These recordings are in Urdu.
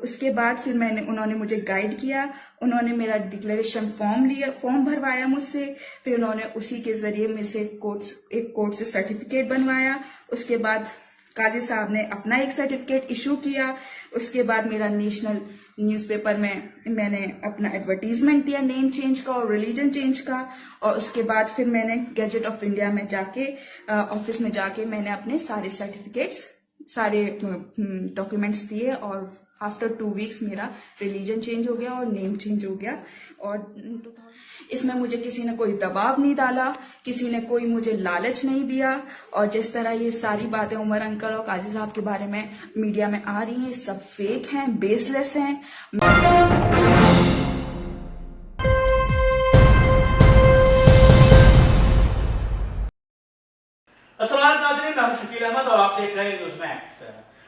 اس کے بعد پھر انہوں نے مجھے گائیڈ کیا، انہوں نے میرا ڈکلیریشن فارم بھروایا مجھ سے، پھر انہوں نے اسی کے ذریعے مجھ سے ایک کورٹ سے سرٹیفکیٹ بنوایا، اس کے بعد قاضی صاحب نے اپنا ایک سرٹیفکیٹ ایشو کیا، اس کے بعد میرا نیشنل نیوز پیپر میں نے اپنا ایڈورٹیزمنٹ دیا نیم چینج کا اور ریلیجن چینج کا، اور اس کے بعد پھر میں نے گیجٹ آف انڈیا میں جا کے آفس میں جا کے میں نے اپنے سارے سرٹیفکیٹس سارے ڈاکیومنٹس دیے، اور آفٹر 2 ویکس میرا ریلیجن چینج ہو گیا اور نیم چینج ہو گیا۔ اور اس میں مجھے کسی نے کوئی دباؤ نہیں ڈالا، کسی نے کوئی مجھے لالچ نہیں دیا، اور جس طرح یہ ساری باتیں عمر انکل اور قاضی صاحب کے بارے میں میڈیا میں آ رہی ہیں، سب فیک ہیں، بیس لیس ہیں۔ السلام علیکم ناظرین، میں ہوں شکیل احمد اور آپ دیکھ رہے ہیں نیوز میکس۔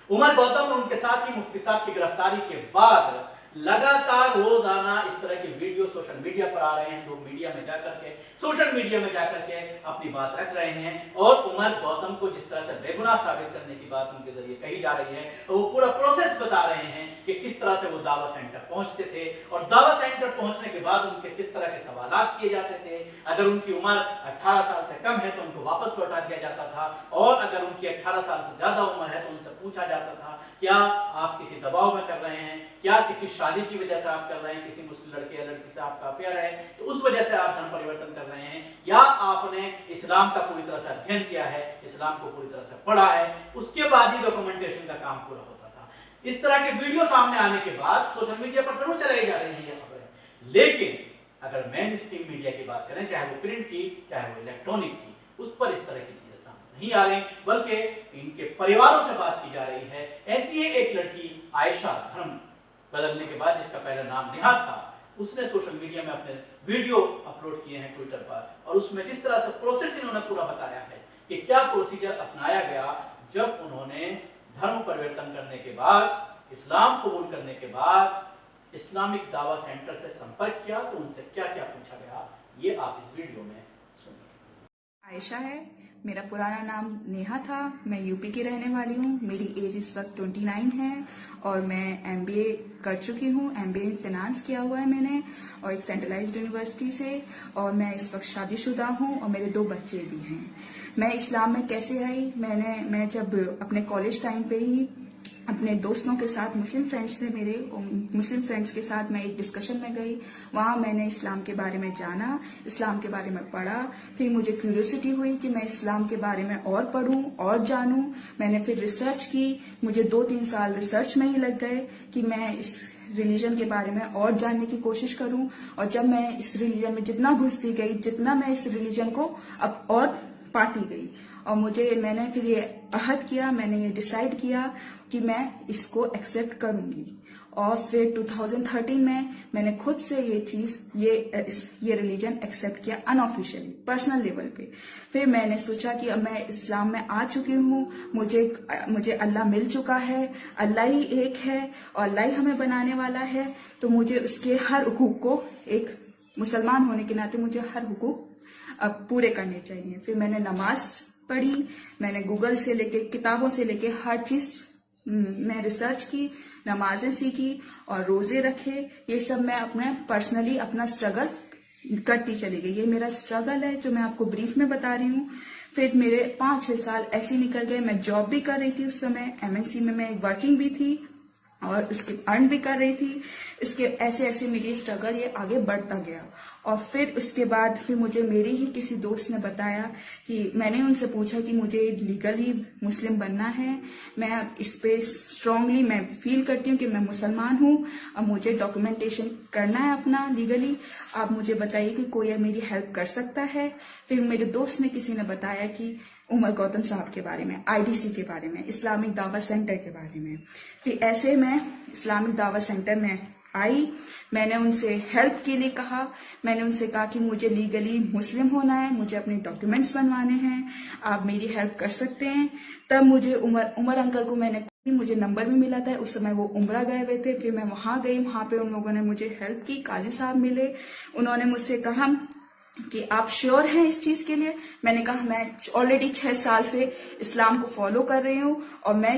عمر گوتم اور ان کے ساتھی مفتی صاحب کی گرفتاری کے بعد لگاتار روزانہ اس طرح کی ویڈیو سوشل میڈیا پر آ رہے ہیں، لوگ میڈیا میں جا کر کے اپنی بات رکھ رہے ہیں، اور عمر گوتم کو جس طرح سے بے گناہ ثابت کرنے کی بات ان کے ذریعے کہی جا رہی ہے، وہ پورا پروسیس بتا رہے ہیں کہ کس طرح سے وہ دعویٰ سینٹر پہنچتے تھے، اور دعویٰ سینٹر پہنچنے کے بعد ان کے کس طرح کے سوالات کیے جاتے تھے۔ اگر ان کی عمر 18 سال سے کم ہے تو ان کو واپس لوٹا دیا جاتا تھا، اور اگر ان کی 18 سال سے زیادہ عمر ہے تو ان سے پوچھا جاتا تھا کیا آپ کسی دباؤ میں کر رہے ہیں، کیا کسی شادی کی وجہ سے آپ کر رہے ہیں، کسی مسلم لڑکے یا لڑکی سے آپ کا افیئر ہے تو اس وجہ سے آپ دھرم پریورتن کر رہے ہیں، یا آپ نے اسلام کا پوری طرح سے ادھین کیا ہے، اسلام کو پوری طرح سے پڑھا ہے، اس کے بعد ہی ڈاکومنٹیشن کا کام پورا ہوتا تھا۔ اس طرح کے ویڈیو سامنے آنے کے بعد سوشل میڈیا پر ضرور چلائی جا رہی ہیں یہ خبریں، لیکن اگر مین اسٹریم میڈیا کی بات کریں، چاہے وہ پرنٹ کی چاہے وہ الیکٹرانک کی، اس پر اس طرح کی چیزیں سامنے نہیں آ رہی، بلکہ ان کے پریواروں سے بات کی جا رہی ہے۔ ایسی ہی ایک لڑکی عائشہ دھرم بدلنے کے بعد جس کا پہلا نام نیہا تھا، اس نے سوشل میڈیا میں اپنے ویڈیو اپلوڈ کیے ہیں ٹویٹر پر، اور اس میں جس طرح سے پروسیس انہوں نے پورا بتایا ہے کہ کیا پروسیجر اپنایا گیا جب انہوں نے دھرم پریورتن کرنے کے بعد، اسلام قبول کرنے کے بعد اسلامک دعویٰ سینٹر سے سمپرک کیا تو ان سے کیا کیا پوچھا گیا، یہ آپ اس ویڈیو میں سنیے۔ عائشہ ہے، میرا پرانا نام نیہا تھا، میں یو پی کی رہنے والی ہوں، میری ایج اس وقت 29 ہے، اور میں MBA کر چکی ہوں، MBA ان فنانس کیا ہوا ہے میں نے، اور ایک سینٹرلائزڈ یونیورسٹی سے، اور میں اس وقت شادی شدہ ہوں اور میرے 2 بچے بھی ہیں۔ میں اسلام میں کیسے آئی؟ میں جب اپنے کالج ٹائم پہ ہی اپنے دوستوں کے ساتھ، مسلم فرینڈس تھے میرے، مسلم فرینڈس کے ساتھ میں ایک ڈسکشن میں گئی، وہاں میں نے اسلام کے بارے میں جانا، اسلام کے بارے میں پڑھا، پھر مجھے کیوریوسٹی ہوئی کہ میں اسلام کے بارے میں اور پڑھوں اور جانوں، میں نے پھر ریسرچ کی، مجھے 2-3 سال ریسرچ میں ہی لگ گئے کہ میں اس ریلیجن کے بارے میں اور جاننے کی کوشش کروں، اور جب میں اس ریلیجن میں جتنا گھستی گئی، جتنا میں اس ریلیجن کو اب اور پاتی گئی، اور میں نے پھر یہ عہد کیا، میں نے یہ ڈیسائیڈ کیا کہ میں اس کو ایکسیپٹ کروں گی، اور پھر 2013 میں نے خود سے یہ ریلیجن ایکسیپٹ کیا ان آفیشیلی، پرسنل لیول پہ۔ پھر میں نے سوچا کہ اب میں اسلام میں آ چکی ہوں، مجھے اللہ مل چکا ہے، اللہ ہی ایک ہے اور اللہ ہی ہمیں بنانے والا ہے، تو مجھے اس کے ہر حقوق کو، ایک مسلمان ہونے کے ناطے مجھے ہر حقوق اب پورے کرنے چاہیے۔ پھر میں نے نماز پڑھی، میں نے گوگل سے لے کے، کتابوں سے لے کے ہر چیز میں ریسرچ کی، نمازیں سیکھی اور روزے رکھے، یہ سب میں اپنا پرسنلی اپنا اسٹرگل کرتی چلی گئی۔ یہ میرا اسٹرگل ہے جو میں آپ کو بریف میں بتا رہی ہوں۔ پھر میرے 5-6 سال ایسے نکل گئے، میں جاب بھی کر رہی تھی اس سمے، MNC میں ورکنگ بھی تھی اور اس کے ارن بھی کر رہی تھی، اس کے ایسے میری اسٹرگل یہ آگے بڑھتا گیا۔ اور پھر اس کے بعد پھر مجھے میرے ہی کسی دوست نے بتایا کہ میں نے ان سے پوچھا کہ مجھے لیگلی مسلم بننا ہے، میں اس پہ اسٹرانگلی میں فیل کرتی ہوں کہ میں مسلمان ہوں، اب مجھے ڈاکومنٹیشن کرنا ہے اپنا لیگلی، آپ مجھے بتائیے کہ کوئی میری ہیلپ کر سکتا ہے۔ پھر میرے دوست نے کسی نے بتایا کہ عمر گوتم صاحب کے بارے میں، IDC کے بارے میں، اسلامک دعویٰ سینٹر کے بارے میں۔ پھر ایسے میں اسلامک دعویٰ سینٹر میں آئی، میں نے ان سے ہیلپ کے لیے کہا، میں نے ان سے کہا کہ مجھے لیگلی مسلم ہونا ہے، مجھے اپنے ڈاکیومنٹس بنوانے ہیں، آپ میری ہیلپ کر سکتے ہیں۔ تب مجھے عمر انکل کو مجھے نمبر بھی ملا تھا، اس سمے وہ عمرہ گئے ہوئے تھے، پھر میں وہاں گئی، وہاں پہ ان لوگوں نے مجھے ہیلپ کی، قاضی صاحب ملے، انہوں نے مجھ سے کہا کہ آپ شیور ہیں اس چیز کے لیے؟ میں نے کہا میں آلریڈی 6 سال سے اسلام کو فالو کر رہی ہوں اور میں